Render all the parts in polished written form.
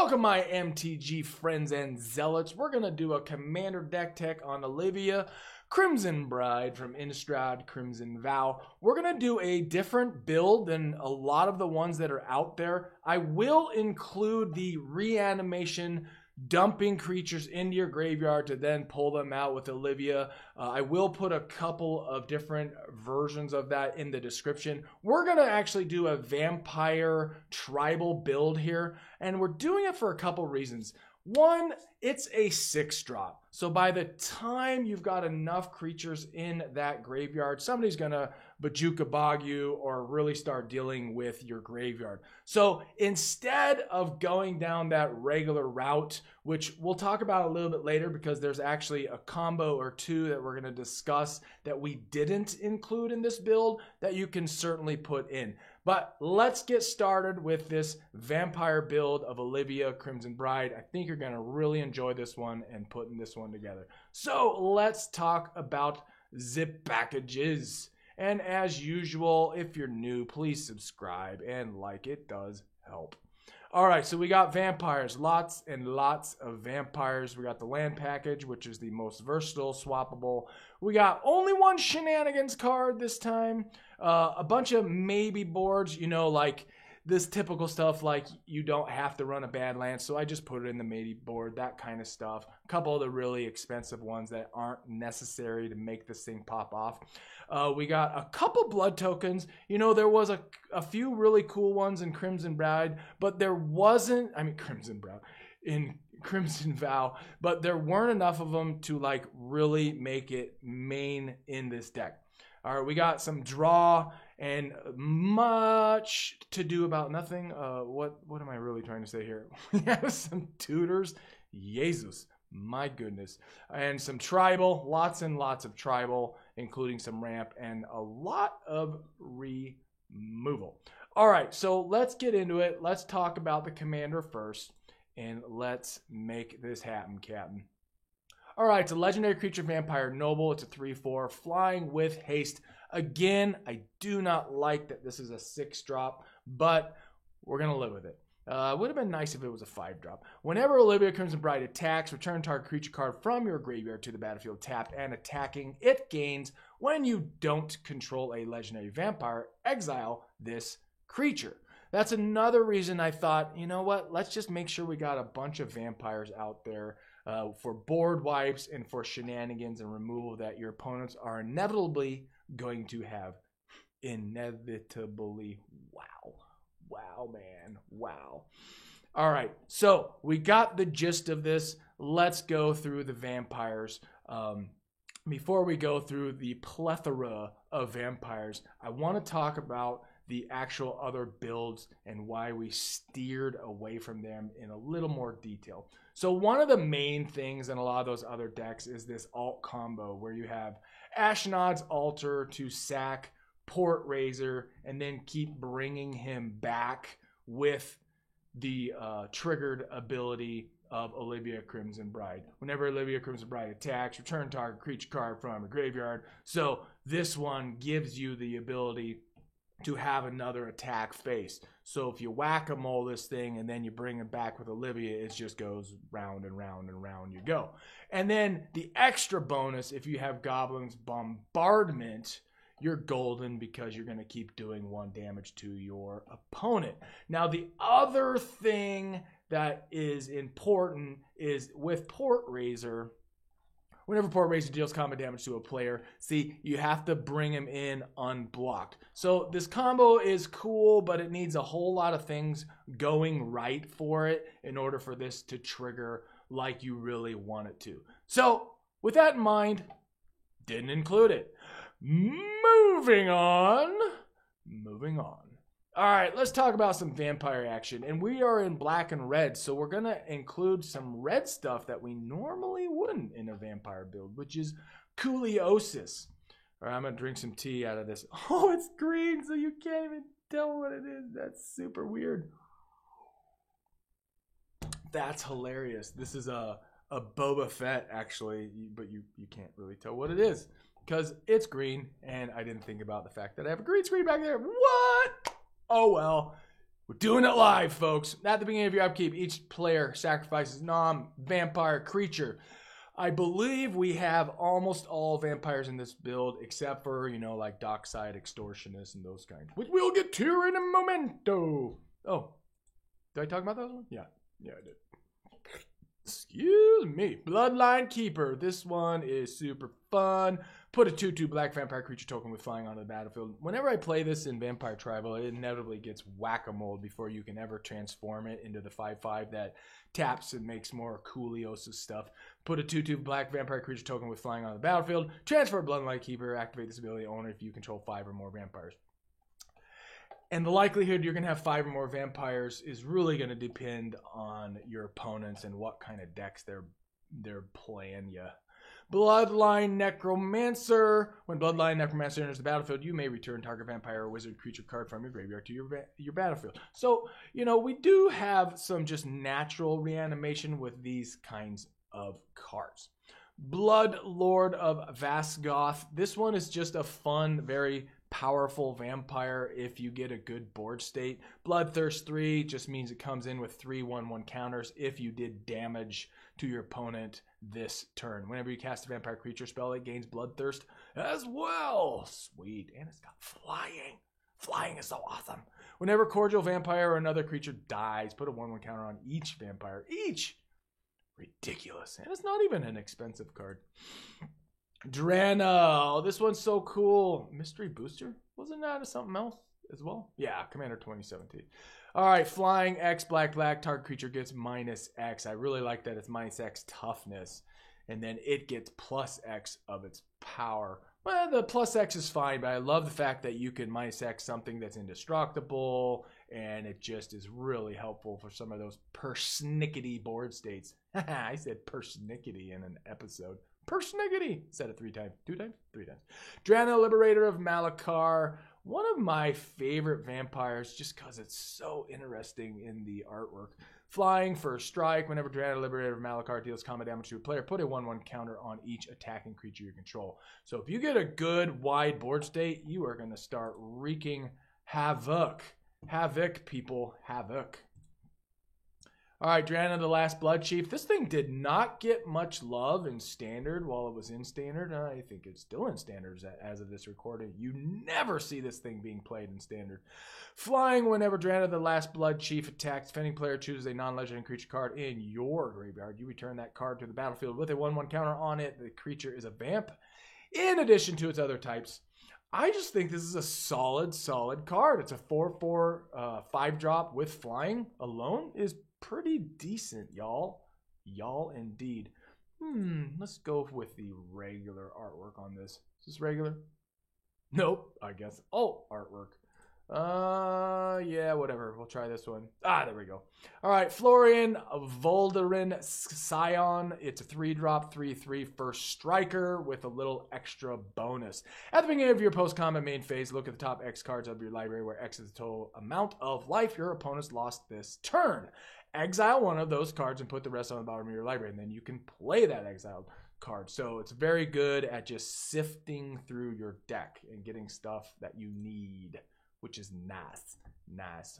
Welcome, my MTG friends and zealots. We're going to do a Commander deck tech on Olivia, Crimson Bride from Innistrad Crimson Vow. We're going to do a different build than a lot of the ones that are out there. I will include the reanimation, dumping creatures into your graveyard to then pull them out with Olivia. I will put a couple of different versions of that in the description. We're going to actually do a vampire tribal build here, and we're doing it for a couple reasons. One, it's a 6-drop. So by the time you've got enough creatures in that graveyard, somebody's going to Bojuka Bog you or really start dealing with your graveyard. So instead of going down that regular route, which we'll talk about a little bit later because there's actually a combo or two that we're going to discuss that we didn't include in this build that you can certainly put in. But let's get started with this vampire build of Olivia Crimson Bride. I think you're going to really enjoy this one and putting this one together. So let's talk about zip packages. And as usual, if you're new, please subscribe and like. It does help. All right, so we got vampires, lots and lots of vampires. We got the land package, which is the most versatile, swappable. We got only one shenanigans card this time. A bunch of maybe boards, you know, like this typical stuff like you don't have to run a Badlands, so I just put it in the maybe board, that kind of stuff. A couple of the really expensive ones that aren't necessary to make this thing pop off. We got a couple blood tokens. You know, there was a few really cool ones in Crimson Bride, but there wasn't, I mean Crimson Bride, in Crimson Vow, but there weren't enough of them to like really make it main in this deck. All right, we got some draw and much to do about nothing. What am I really trying to say here? We have some tutors. Jesus, my goodness. And some tribal, lots and lots of tribal, including some ramp and a lot of removal. All right, so let's get into it. Let's talk about the commander first, and let's make this happen, Captain. All right, it's a legendary creature vampire noble. It's a 3/4 flying with haste. Again, I do not like that this is a 6-drop, but we're going to live with it. It would have been nice if it was a 5-drop. Whenever Olivia Crimson Bride attacks, return target creature card from your graveyard to the battlefield tapped and attacking. It gains when you don't control a legendary vampire. Exile this creature. That's another reason I thought, you know what, let's just make sure we got a bunch of vampires out there for board wipes and for shenanigans and removal that your opponents are inevitably going to have. Inevitably. Wow, man. Wow. All right, so we got the gist of this. Let's go through the vampires. Before we go through the plethora of vampires, I want to talk about the actual other builds and why we steered away from them in a little more detail. So one of the main things in a lot of those other decks is this alt combo where you have Ashnod's Altar to sack Port Razor and then keep bringing him back with the triggered ability of Olivia Crimson Bride. Whenever Olivia Crimson Bride attacks, return target creature card from a graveyard. So this one gives you the ability to have another attack phase. So if you whack-a-mole this thing and then you bring it back with Olivia, it just goes round and round and round you go. And then the extra bonus, if you have Goblin's Bombardment, you're golden because you're going to keep doing 1 damage to your opponent. Now the other thing that is important is with Port Razor, whenever Port Razor deals combat damage to a player, see, you have to bring him in unblocked. So this combo is cool, but it needs a whole lot of things going right for it in order for this to trigger like you really want it to. So with that in mind, didn't include it. Moving on. All right, let's talk about some vampire action. And we are in black and red, so we're going to include some red stuff that we normally wouldn't in a vampire build, which is Cooliosis. All right, I'm going to drink some tea out of this. Oh, it's green, so you can't even tell what it is. That's super weird. That's hilarious. This is a Boba Fett, actually, but you can't really tell what it is because it's green, and I didn't think about the fact that I have a green screen back there. What? Oh, well. We're doing it live, folks. At the beginning of your upkeep, each player sacrifices non-vampire creature. I believe we have almost all vampires in this build, except for, you know, like Dockside Extortionist and those kinds, which we'll get to in a momento. Oh, did I talk about that one? Yeah, I did. Excuse me. Bloodline Keeper. This one is super fun. Put a 2/2 black vampire creature token with flying onto the battlefield. Whenever I play this in Vampire Tribal, it inevitably gets whack-a-mole before you can ever transform it into the 5/5 that taps and makes more Cooliosis stuff. Put a 2/2 black vampire creature token with flying on the battlefield. Transfer Bloodline Keeper. Activate this ability only if you control 5 or more vampires. And the likelihood you're going to have 5 or more vampires is really going to depend on your opponents and what kind of decks they're playing you. Bloodline Necromancer. When Bloodline Necromancer enters the battlefield, you may return target vampire or wizard creature card from your graveyard to your battlefield. So, you know, we do have some just natural reanimation with these kinds of cards. Blood Lord of Vasgoth. This one is just a fun, very powerful vampire if you get a good board state. Bloodthirst 3 just means it comes in with 3/1/1 counters if you did damage to your opponent this turn. Whenever you cast a vampire creature spell, it gains Bloodthirst as well. Sweet. And it's got flying. Flying is so awesome. Whenever Cordial Vampire or another creature dies, put a 1/1 counter on each vampire. Each! Ridiculous. And it's not even an expensive card. Drano. This one's so cool. Mystery Booster? Wasn't that something else as well? Yeah, Commander 2017. All right, Flying X, black. Target creature gets -X. I really like that it's -X toughness. And then it gets +X of its power. Well, the +X is fine, but I love the fact that you can -X something that's indestructible, and it just is really helpful for some of those persnickety board states. I said persnickety in an episode. Persnickety! Said it 3 times. 2 times? 3 times. Drana, Liberator of Malakar. One of my favorite vampires just because it's so interesting in the artwork. Flying for strike. Whenever Drana, Liberator of Malakar deals combat damage to a player, put a 1/1 counter on each attacking creature you control. So if you get a good wide board state, you are going to start wreaking havoc. Havoc, people. Havoc. All right, Drana, the Last Blood Chief. This thing did not get much love in Standard while it was in Standard. I think it's still in Standard as of this recording. You never see this thing being played in Standard. Flying whenever Drana, the Last Blood Chief attacks. Defending player chooses a non-legendary creature card in your graveyard. You return that card to the battlefield with a 1/1 counter on it. The creature is a vamp in addition to its other types. I just think this is a solid card. It's a 4/4 5-drop with flying alone is pretty decent, y'all. Y'all indeed. Let's go with the regular artwork on this. Is this regular? Nope, I guess. Oh, artwork. Yeah, whatever. We'll try this one. There we go. All right, Florian Volderin Scion. It's a 3-drop, 3/3 first striker with a little extra bonus. At the beginning of your post-combat main phase, look at the top X cards of your library, where X is the total amount of life your opponents lost this turn. Exile one of those cards and put the rest on the bottom of your library, and then you can play that exiled card. So it's very good at just sifting through your deck and getting stuff that you need, which is nice.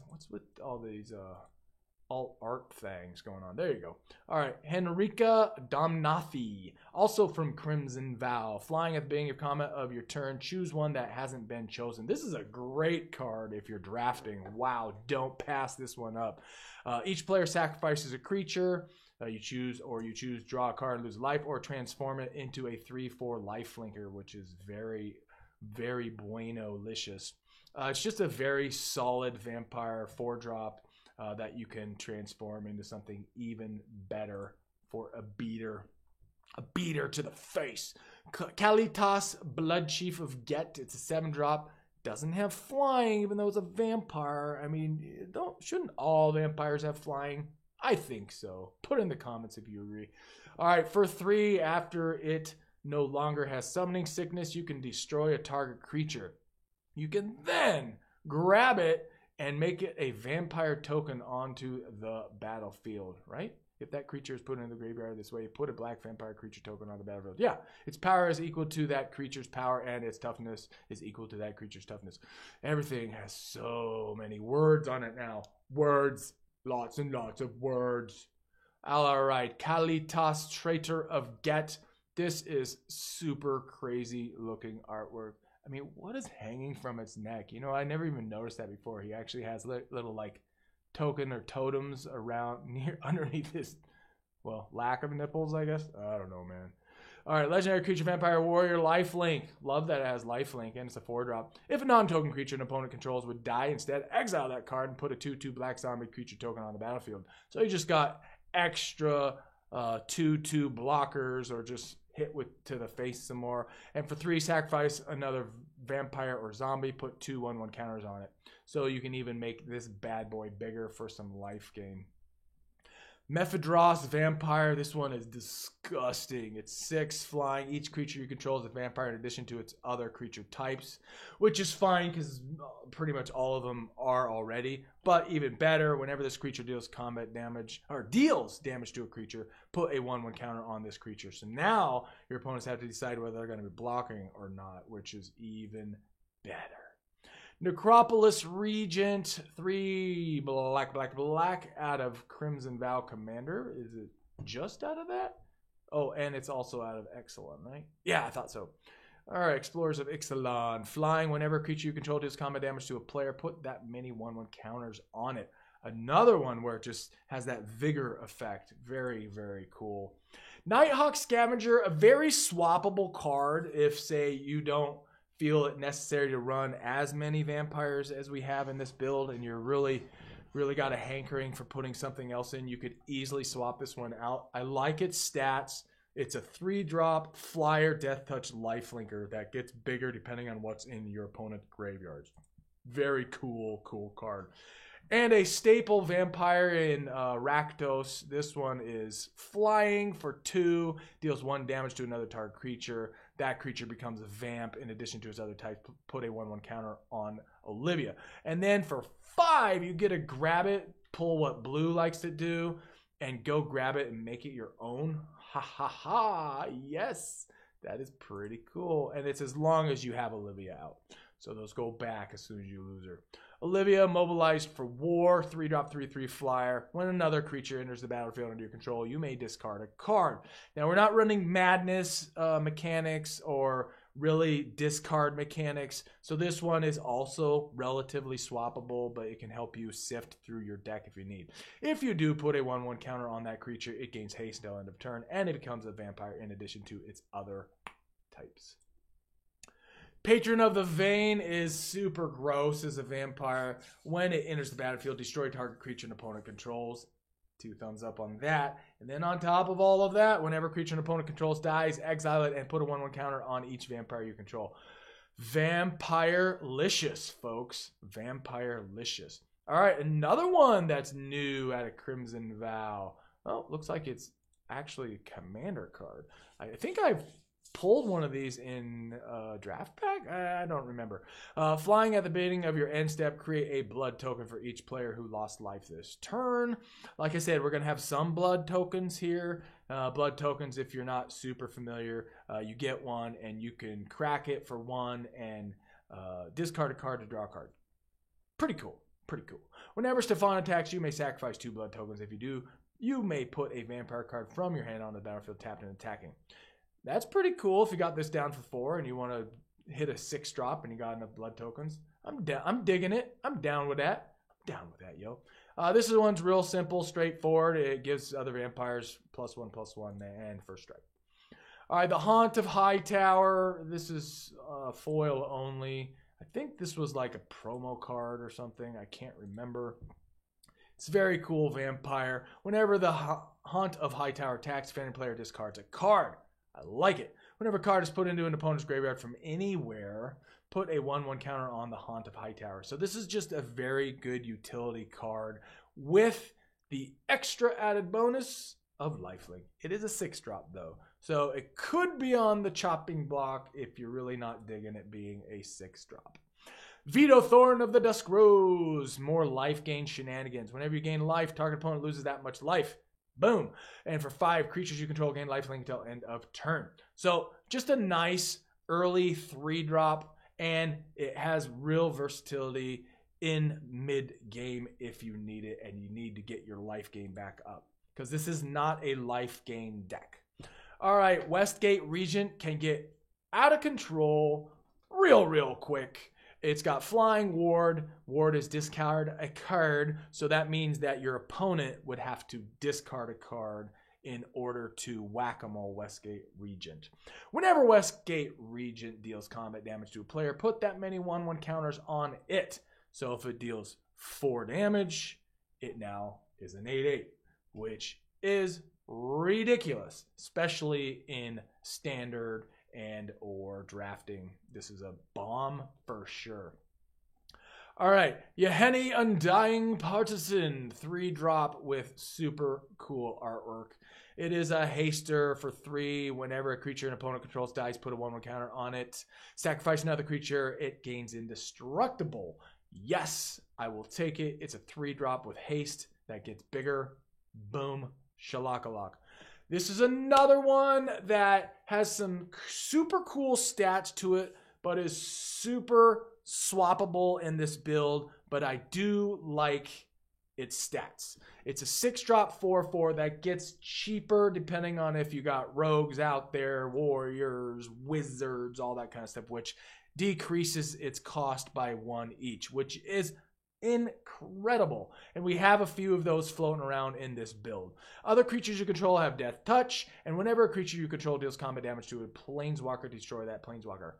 What's with all these alt art things going on? There you go. All right, Henrika Domnathi, also from Crimson Vow. Flying at the beginning of combat of your turn, choose one that hasn't been chosen. This is a great card if you're drafting. Wow, don't pass this one up. Each player sacrifices a creature. You choose draw a card, lose life, or transform it into a 3/4 lifelinker, which is very, very bueno-licious. It's just a very solid vampire 4-drop that you can transform into something even better for a beater. A beater to the face. Kalitas, Blood Chief of Get. It's a 7-drop. Doesn't have flying, even though it's a vampire. I mean, shouldn't all vampires have flying? I think so. Put in the comments if you agree. All right, for 3, after it no longer has summoning sickness, you can destroy a target creature. You can then grab it and make it a vampire token onto the battlefield, right? If that creature is put in the graveyard this way, put a black vampire creature token on the battlefield. Yeah, its power is equal to that creature's power, and its toughness is equal to that creature's toughness. Everything has so many words on it now. Words. Lots and lots of words. All right. Kalitas, Traitor of Get. This is super crazy looking artwork. I mean, what is hanging from its neck? You know, I never even noticed that before. He actually has little like token or totems around underneath his, well, lack of nipples, I guess. I don't know, man. All right, legendary creature, vampire warrior, lifelink. Love that it has lifelink, and it's a 4-drop. If a non-token creature an opponent controls would die instead, exile that card and put a 2/2 black zombie creature token on the battlefield. So you just got extra 2/2 blockers, or just hit with to the face some more. And for 3, sacrifice another vampire or zombie, put 2 1/1 counters on it. So you can even make this bad boy bigger for some life gain. Mephidros Vampire. This one is disgusting. It's 6 flying. Each creature you control is a vampire in addition to its other creature types, which is fine because pretty much all of them are already. But even better, whenever this creature deals combat damage or deals damage to a creature, put a 1/1 counter on this creature. So now your opponents have to decide whether they're going to be blocking or not, which is even better. Necropolis Regent, 3 black out of Crimson Vow Commander. Is it just out of that? Oh, and it's also out of Ixalan, right? Yeah, I thought so. All right, Explorers of Ixalan. Flying, whenever a creature you control deals combat damage to a player, put that many 1/1 counters on it. Another one where it just has that vigor effect. Very, very cool. Nighthawk Scavenger, a very swappable card if, say, you don't feel it necessary to run as many vampires as we have in this build, and you're really got a hankering for putting something else in. You could easily swap this one out. I like its stats. It's a 3-drop flyer death touch lifelinker that gets bigger depending on what's in your opponent's graveyards. Very cool card. And a staple vampire in Rakdos. This one is flying for 2, deals 1 damage to another target creature. That creature becomes a vamp in addition to its other type. Put a 1/1 counter on Olivia. And then for 5, you get to grab it, pull what blue likes to do, and go grab it and make it your own. Ha ha ha. Yes, that is pretty cool. And it's as long as you have Olivia out. So those go back as soon as you lose her. Olivia, mobilized for war, 3-drop, 3/3 flyer. When another creature enters the battlefield under your control, you may discard a card. Now, we're not running madness mechanics or really discard mechanics. So this one is also relatively swappable, but it can help you sift through your deck if you need. If you do put a 1/1 counter on that creature, it gains haste until end of turn, and it becomes a vampire in addition to its other types. Patron of the Vein is super gross as a vampire. When it enters the battlefield, destroy target creature an opponent controls. 2 thumbs up on that. And then on top of all of that, whenever creature an opponent controls dies, exile it and put a 1/1 counter on each vampire you control. Vampire-licious, folks. Vampire-licious. All right, another one that's new out of Crimson Vow. Oh, looks like it's actually a commander card. I think I've pulled one of these in draft pack. I don't remember. Flying at the beginning of your end step, create a blood token for each player who lost life this turn. Like I said, we're going to have some blood tokens here. Blood tokens, if you're not super familiar, you get one and you can crack it for 1 and discard a card to draw a card. Pretty cool. Pretty cool. Whenever Stefan attacks, you may sacrifice 2 blood tokens. If you do, you may put a vampire card from your hand on the battlefield tapped and attacking. That's pretty cool if you got this down for 4 and you want to hit a 6-drop and you got enough blood tokens. I'm digging it. I'm down with that. I'm down with that, yo. This one's real simple, straightforward. It gives other vampires +1/+1 and first strike. All right, the Haunt of Hightower. This is foil only. I think this was like a promo card or something. I can't remember. It's a very cool vampire. Whenever the Haunt of Hightower attacks, defending player discards a card. I like it. Whenever a card is put into an opponent's graveyard from anywhere, put a 1/1 counter on the Haunt of Hightower. So this is just a very good utility card with the extra added bonus of lifelink. It is a 6-drop though, so it could be on the chopping block if you're really not digging it being a 6-drop. Veto Thorn of the Dusk Rose. More life gain shenanigans. Whenever you gain life, target opponent loses that much life. Boom. And for 5 creatures you control, gain lifelink until end of turn. So just a nice early 3-drop, and it has real versatility. in mid-game if you need it and you need to get your life gain back up. Because this is not a life gain deck. All right, Westgate Regent can get out of control real quick. It's got Flying Ward. Ward is discard a card, so that means that your opponent would have to discard a card in order to whack-a-mole Westgate Regent. Whenever Westgate Regent deals combat damage to a player, put that many 1/1 counters on it. So if it deals 4 damage, it now is an 8/8, which is ridiculous, especially in standard and or drafting. This is a bomb for sure. All right, Yahenni Undying Partisan, 3-drop with super cool artwork. It is a haster for 3. Whenever a creature an opponent controls dies, put a 1/1 counter on it. Sacrifice another creature, it gains indestructible. Yes, I will take it. It's a 3-drop with haste that gets bigger. Boom, shalakalak. This is another one that has some super cool stats to it, but is super swappable in this build, but I do like its stats. It's a 6-drop 4/4 that gets cheaper depending on if you got rogues out there, warriors, wizards, all that kind of stuff, which decreases its cost by 1 each, which is incredible. And we have a few of those floating around in this build. Other creatures you control have Death Touch, and whenever a creature you control deals combat damage to a planeswalker, destroy that planeswalker.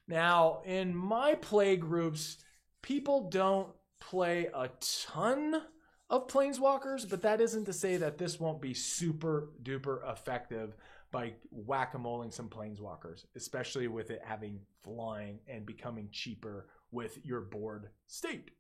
Now, in my play groups, people don't play a ton of planeswalkers, but that isn't to say that this won't be super duper effective by whack-a-moling some planeswalkers, especially with it having flying and becoming cheaper with your board state.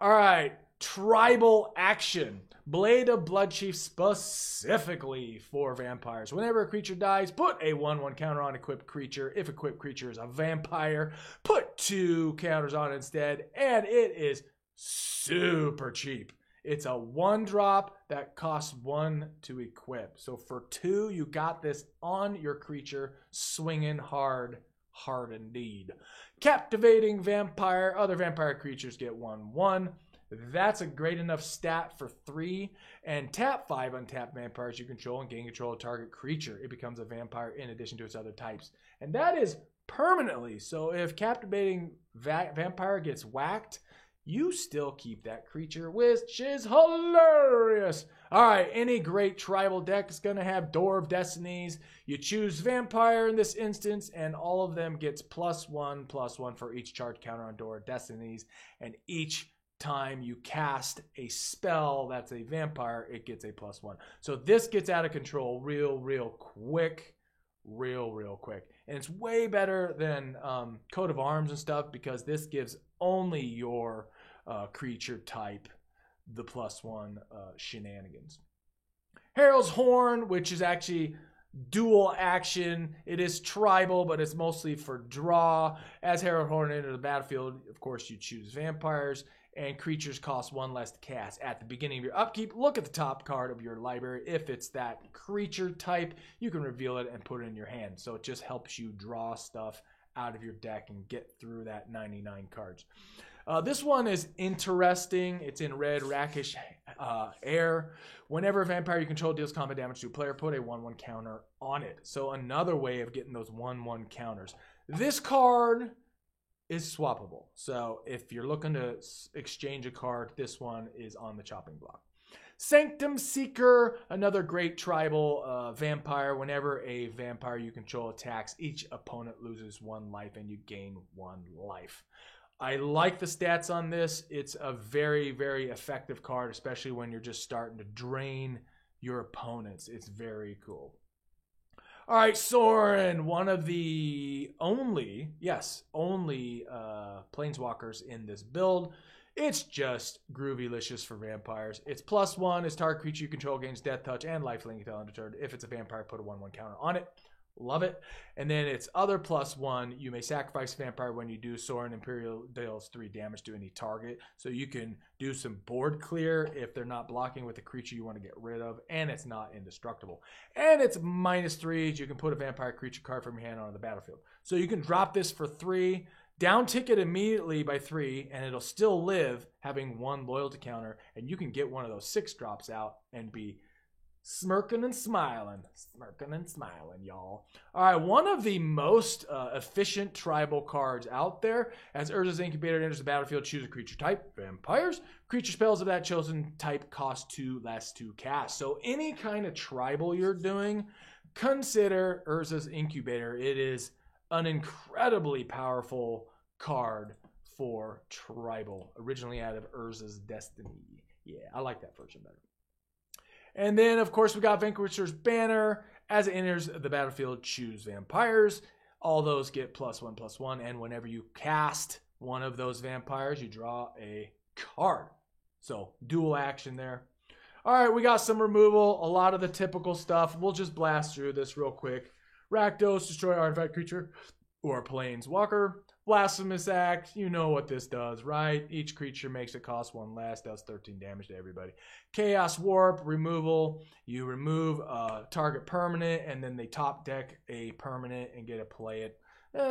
All right, tribal action. Blade of Bloodchief specifically for vampires. Whenever a creature dies, put a 1/1 counter on equipped creature. If equipped creature is a vampire, put 2 counters on it instead, and it is super cheap. It's a 1-drop that costs 1 to equip. So for 2, you got this on your creature, swinging hard indeed. Captivating Vampire. Other vampire creatures get 1/1. That's a great enough stat for 3. And tap 5 untapped vampires you control and gain control of target creature. It becomes a vampire in addition to its other types. And that is permanently. So if Captivating Vampire gets whacked, you still keep that creature, which is hilarious. All right, any great tribal deck is going to have Door of Destinies. You choose Vampire in this instance, and all of them gets +1/+1 for each charge counter on Door of Destinies. And each time you cast a spell that's a vampire, it gets a +1. So this gets out of control real quick. Real quick. And it's way better than Coat of Arms and stuff, because this gives only your creature type the +1 shenanigans. Herald's Horn, which is actually dual action. It is tribal, but it's mostly for draw. As Herald's Horn enters the battlefield, of course, you choose vampires, and creatures cost 1 less to cast. At the beginning of your upkeep, look at the top card of your library. If it's that creature type, you can reveal it and put it in your hand. So it just helps you draw stuff out of your deck and get through that 99 cards. This one is interesting. It's in red, Rakish Air. Whenever a vampire you control deals combat damage to a player, put a 1/1 counter on it. So another way of getting those 1/1 counters. This card is swappable. So if you're looking to exchange a card, this one is on the chopping block. Sanctum Seeker, another great tribal vampire. Whenever a vampire you control attacks, each opponent loses 1 life and you gain 1 life. I like the stats on this. It's a very effective card, especially when you're just starting to drain your opponents. It's very cool. All right, Sorin, one of the only planeswalkers in this build. It's just groovy-licious for vampires. It's +1. Its target creature you control gains Death Touch and Lifelink until undeterred. If it's a vampire, put a 1/1 counter on it. Love it. And then its other +1, you may sacrifice vampire when you do. Sorin Imperial deals 3 damage to any target. So you can do some board clear if they're not blocking with a creature you want to get rid of. And it's not indestructible. And it's -3. You can put a vampire creature card from your hand onto the battlefield. So you can drop this for 3. Down tick it immediately by 3, and it'll still live having 1 loyalty counter, and you can get one of those 6 drops out and be smirking and smiling, y'all. All right, one of the most efficient tribal cards out there. As Urza's Incubator enters the battlefield, choose a creature type. Vampires. Creature spells of that chosen type cost 2 less to cast. So any kind of tribal you're doing, consider Urza's Incubator. It is an incredibly powerful card for tribal, originally out of Urza's Destiny. Yeah, I like that version better. And then, of course, we got Vanquisher's Banner. As it enters the battlefield, choose vampires. All those get +1/+1. And whenever you cast one of those vampires, you draw a card. So, dual action there. All right, we got some removal. A lot of the typical stuff. We'll just blast through this real quick. Rakdos, destroy artifact creature or planeswalker. Blasphemous Act, you know what this does, right? Each creature makes it cost 1 less, does 13 damage to everybody. Chaos Warp, removal. You remove a target permanent, and then they top deck a permanent and get to play it.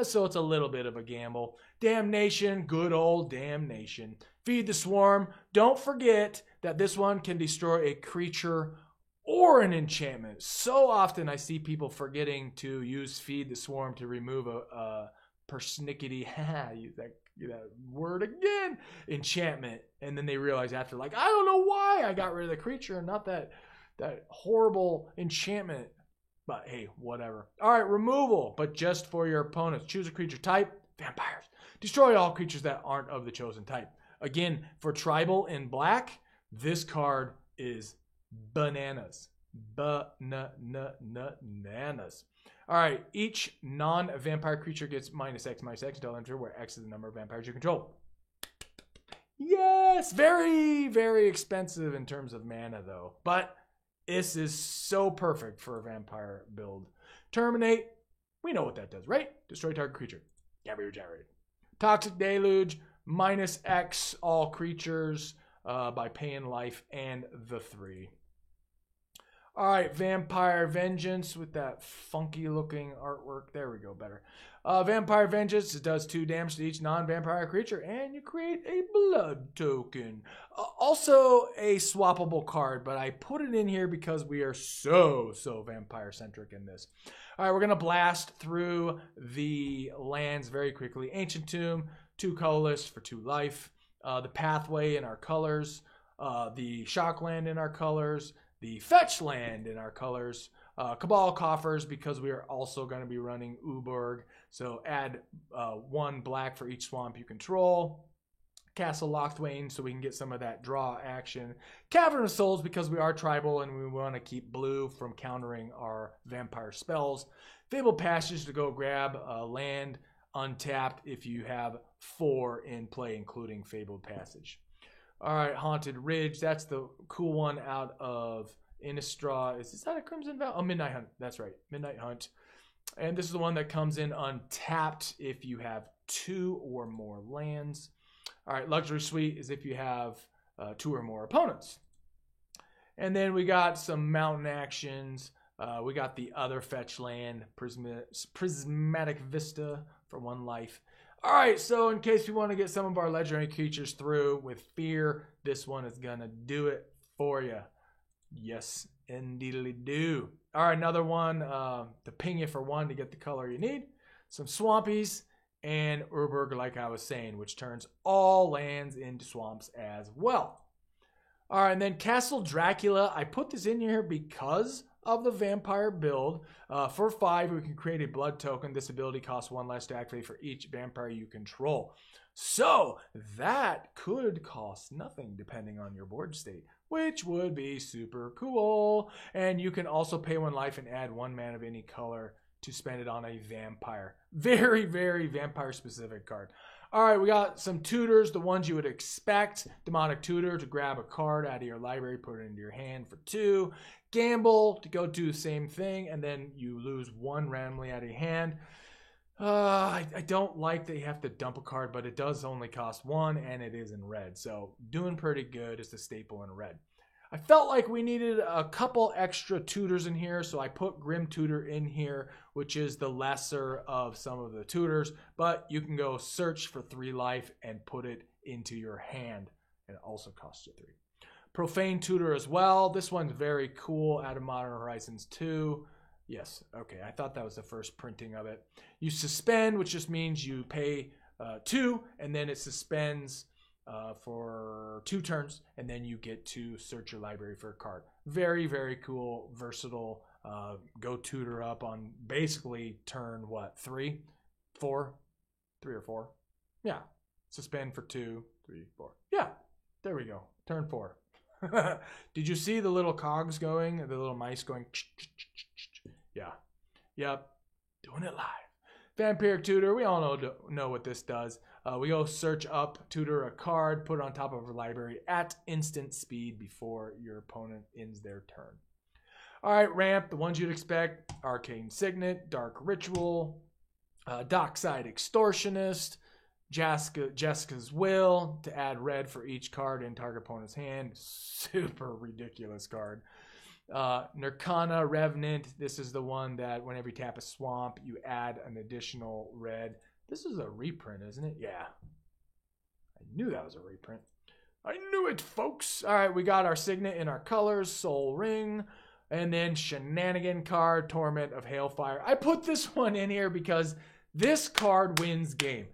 So it's a little bit of a gamble. Damnation, good old Damnation. Feed the Swarm. Don't forget that this one can destroy a creature or an enchantment. So often I see people forgetting to use Feed the Swarm to remove a persnickety, use that word again, enchantment, and then they realize after, like, I don't know why I got rid of the creature and not that horrible enchantment. But hey, whatever. All right, removal, but just for your opponents. Choose a creature type. Vampires. Destroy all creatures that aren't of the chosen type. Again, for tribal in black, this card is bananas. Bananas. All right, each non-vampire creature gets -X until enter, where X is the number of vampires you control. Yes, very, very expensive in terms of mana, though. But this is so perfect for a vampire build. Terminate, we know what that does, right? Destroy target creature. Gyarated. Toxic Deluge, -X all creatures by paying life and the 3. All right, Vampire Vengeance with that funky looking artwork. There we go, better. Vampire Vengeance, it does 2 damage to each non-vampire creature, and you create a blood token. Also a swappable card, but I put it in here because we are so vampire-centric in this. All right, we're going to blast through the lands very quickly. Ancient Tomb, 2 colorless for 2 life. The Pathway in our colors. The Shockland in our colors. The Fetch Land in our colors. Cabal Coffers, because we are also going to be running Uberg. So add 1 black for each swamp you control. Castle Locthwain, so we can get some of that draw action. Cavern of Souls, because we are tribal and we want to keep blue from countering our vampire spells. Fabled Passage to go grab land untapped if you have 4 in play, including Fabled Passage. All right, Haunted Ridge. That's the cool one out of Innistrad. Is that a Crimson Vow? Oh, Midnight Hunt. That's right, Midnight Hunt. And this is the one that comes in untapped if you have 2 or more lands. All right, Luxury Suite is if you have 2 or more opponents. And then we got some mountain actions. We got the other fetch land, Prismatic Vista for 1 life. All right, so in case we want to get some of our legendary creatures through with Fear, this one is going to do it for you. Yes, indeedly do. All right, another one to ping you for 1 to get the color you need. Some Swampies and Urberg, like I was saying, which turns all lands into swamps as well. All right, and then Castle Dracula. I put this in here because of the vampire build. For 5, we can create a blood token. This ability costs 1 less to activate for each vampire you control. So that could cost nothing depending on your board state, which would be super cool. And you can also pay 1 life and add 1 mana of any color to spend it on a vampire. Very, very vampire specific card. All right, we got some tutors, the ones you would expect. Demonic Tutor to grab a card out of your library, put it into your hand for 2. Gamble to go do the same thing, and then you lose 1 randomly out of your hand. I don't like that you have to dump a card, but it does only cost 1, and it is in red. So doing pretty good. It's a staple in red. I felt like we needed a couple extra tutors in here, so I put Grim Tutor in here, which is the lesser of some of the tutors, but you can go search for 3 life and put it into your hand, and it also costs you 3. Profane Tutor as well. This one's very cool out of Modern Horizons 2. Yes, okay, I thought that was the first printing of it. You suspend, which just means you pay 2, and then it suspends for 2 turns, and then you get to search your library for a card. Very, very cool, versatile. Go tutor up on basically turn, what, 3? 4? 3 or 4? Yeah. Suspend for 2, 3, 4. Yeah, there we go. Turn 4. Did you see the little cogs going? The little mice going? Yeah. Yep. Doing it live. Vampiric Tutor, we all know what this does. We go search up, tutor a card, put it on top of a library at instant speed before your opponent ends their turn. All right, ramp, the ones you'd expect: Arcane Signet, Dark Ritual, Dockside Extortionist, Jessica's Will, to add red for each card in target opponent's hand. Super ridiculous card. Nirkana Revenant, this is the one that whenever you tap a swamp, you add an additional red. This is a reprint, isn't it? Yeah. I knew that was a reprint. I knew it, folks. All right, we got our Signet in our colors, Soul Ring, and then Shenanigan card, Torment of Hailfire. I put this one in here because this card wins games.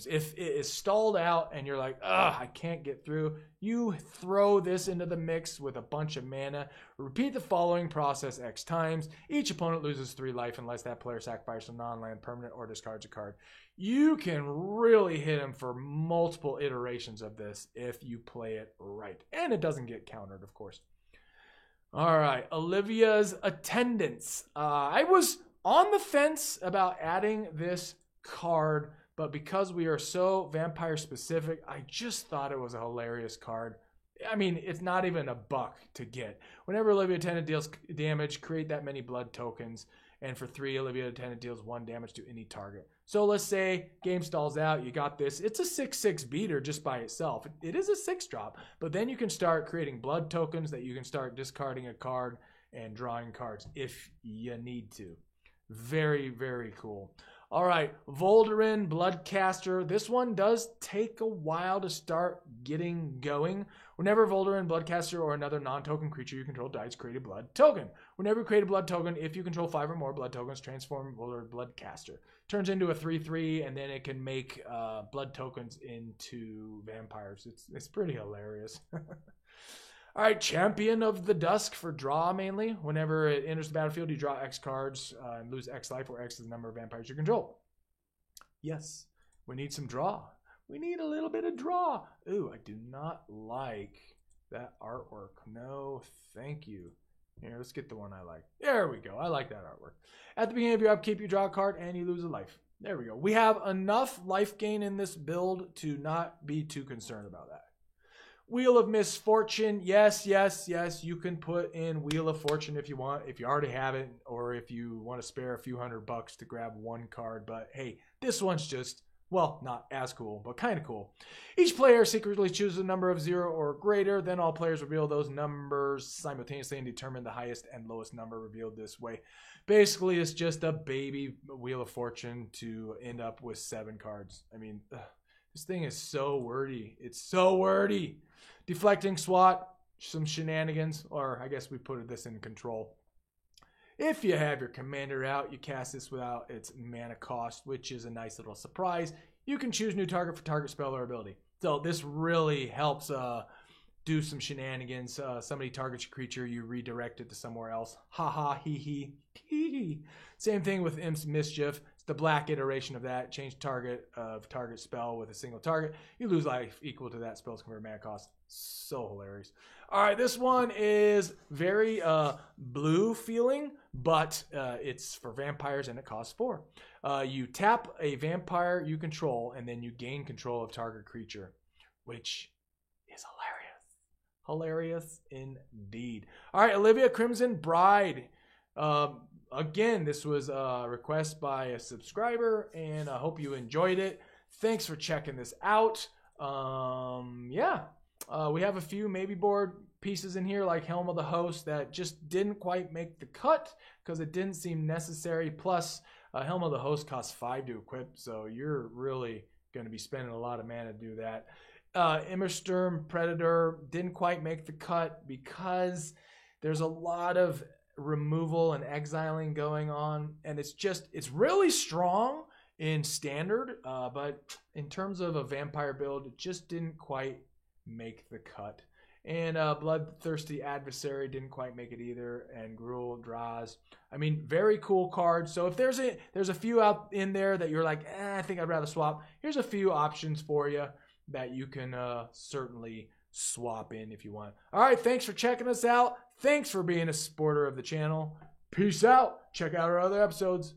If it is stalled out and you're like, ugh, I can't get through, you throw this into the mix with a bunch of mana. Repeat the following process X times. Each opponent loses 3 life unless that player sacrifices a non-land permanent or discards a card. You can really hit him for multiple iterations of this if you play it right. And it doesn't get countered, of course. All right, Olivia's Attendants. I was on the fence about adding this card, but because we are so vampire specific, I just thought it was a hilarious card. I mean, it's not even $1 to get. Whenever Olivia Attendant deals damage, create that many blood tokens. And for 3, Olivia Attendant deals 1 damage to any target. So let's say game stalls out, you got this. It's a 6/6 beater just by itself. It is a 6-drop, but then you can start creating blood tokens that you can start discarding a card and drawing cards if you need to. Very, very cool. All right, Volderin, Bloodcaster. This one does take a while to start getting going. Whenever Volderin, Bloodcaster, or another non-token creature you control dies, create a blood token. Whenever you create a blood token, if you control 5 or more blood tokens, transform Volderin Bloodcaster. Turns into a 3/3, and then it can make blood tokens into vampires. It's pretty hilarious. All right, Champion of the Dusk for draw mainly. Whenever it enters the battlefield, you draw X cards and lose X life, where X is the number of vampires you control. Yes, we need some draw. We need a little bit of draw. Ooh, I do not like that artwork. No, thank you. Here, let's get the one I like. There we go. I like that artwork. At the beginning of your upkeep, you draw a card and you lose a life. There we go. We have enough life gain in this build to not be too concerned about that. Wheel of Misfortune. Yes, yes, yes. You can put in Wheel of Fortune if you want, if you already have it, or if you want to spare a few $100 to grab 1 card. But hey, this one's just, well, not as cool, but kind of cool. Each player secretly chooses a number of 0 or greater. Then all players reveal those numbers simultaneously and determine the highest and lowest number revealed this way. Basically, it's just a baby Wheel of Fortune to end up with 7 cards. I mean, this thing is so wordy. It's so wordy. Deflecting SWAT, some shenanigans, or I guess we put this in control. If you have your commander out, you cast this without its mana cost, which is a nice little surprise. You can choose new target for target spell or ability. So this really helps do some shenanigans. Somebody targets your creature, you redirect it to somewhere else. Ha ha, hee hee, hee hee. Same thing with Imp's Mischief. It's the black iteration of that. Change target of target spell with a single target. You lose life equal to that spell's convert mana cost. So hilarious. All right, this one is very blue feeling, but it's for vampires and it costs 4. You tap a vampire you control and then you gain control of target creature, which is hilarious. Hilarious indeed. All right, Olivia Crimson Bride. Again, this was a request by a subscriber, and I hope you enjoyed it. Thanks for checking this out. Yeah, we have a few maybe board pieces in here like Helm of the Host that just didn't quite make the cut because it didn't seem necessary. Plus, Helm of the Host costs 5 to equip, so you're really going to be spending a lot of mana to do that. Immersturm Predator didn't quite make the cut because there's a lot of removal and exiling going on, and it's really strong in standard, but in terms of a vampire build, it just didn't quite make the cut. And Bloodthirsty Adversary didn't quite make it either, and Gruul Draws. I mean, very cool cards. So if there's a few out in there that you're like, I think I'd rather swap, here's a few options for you that you can certainly swap in if you want. All right, thanks for checking us out. Thanks for being a supporter of the channel. Peace out. Check out our other episodes.